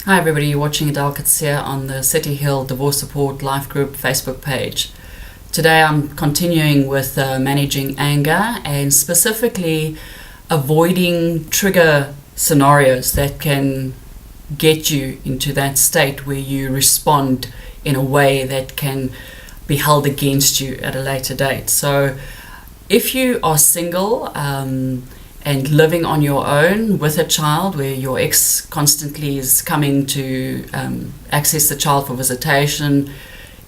Hi everybody, you're watching Adele Coetzee on the City Hill Divorce Support Life Group Facebook page. Today I'm continuing with managing anger and specifically avoiding trigger scenarios that can get you into that state where you respond in a way that can be held against you at a later date. So if you are single and living on your own with a child where your ex constantly is coming to access the child for visitation,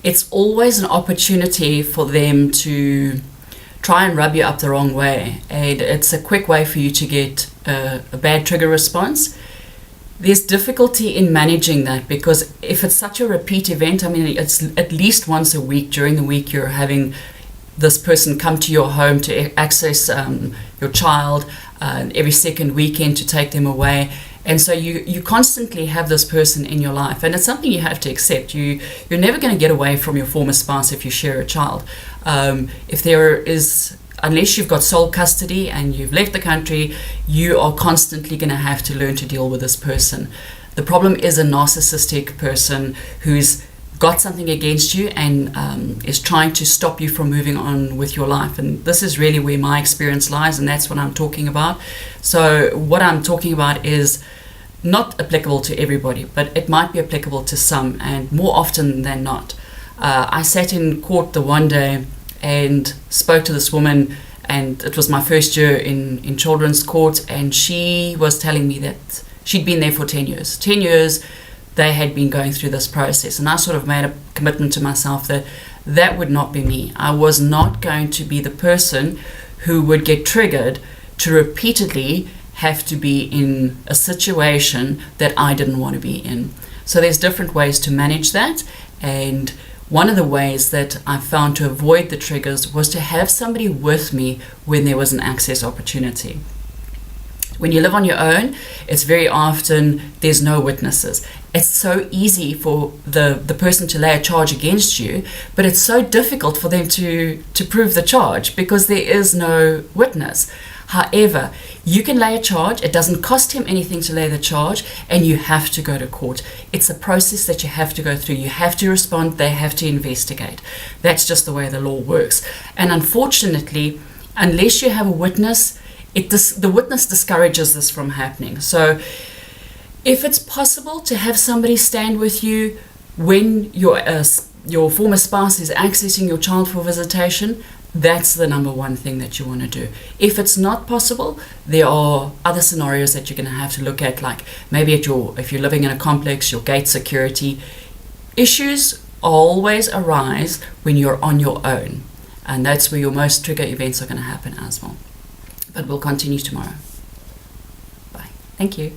it's always an opportunity for them to try and rub you up the wrong way. And it's a quick way for you to get a bad trigger response. There's difficulty in managing that because if it's such a repeat event, I mean, it's at least once a week. During the week, you're having this person come to your home to access your child, every second weekend to take them away. And so you constantly have this person in your life, and it's something you have to accept. You're never going to get away from your former spouse if you share a child. Unless you've got sole custody and you've left the country, you are constantly going to have to learn to deal with this person. The problem is a narcissistic person who's got something against you and is trying to stop you from moving on with your life. And this is really where my experience lies, and that's what I'm talking about. So what I'm talking about is not applicable to everybody, but it might be applicable to some, and more often than not. I sat in court the one day and spoke to this woman, and it was my first year in children's court, and she was telling me that she'd been there for 10 years. 10 years they had been going through this process, and I sort of made a commitment to myself that that would not be me. I was not going to be the person who would get triggered to repeatedly have to be in a situation that I didn't want to be in. So there's different ways to manage that, and one of the ways that I found to avoid the triggers was to have somebody with me when there was an access opportunity. When you live on your own, it's very often there's no witnesses. It's so easy for the person to lay a charge against you, but it's so difficult for them to prove the charge because there is no witness. However, you can lay a charge. It doesn't cost him anything to lay the charge, and you have to go to court. It's a process that you have to go through. You have to respond. They have to investigate. That's just the way the law works. And unfortunately, unless you have a witness, the witness discourages this from happening. So if it's possible to have somebody stand with you when your former spouse is accessing your child for visitation, that's the number one thing that you want to do. If it's not possible, there are other scenarios that you're going to have to look at, like maybe if you're living in a complex, your gate security. Issues always arise when you're on your own, and that's where your most trigger events are going to happen as well. But we'll continue tomorrow. Bye. Thank you.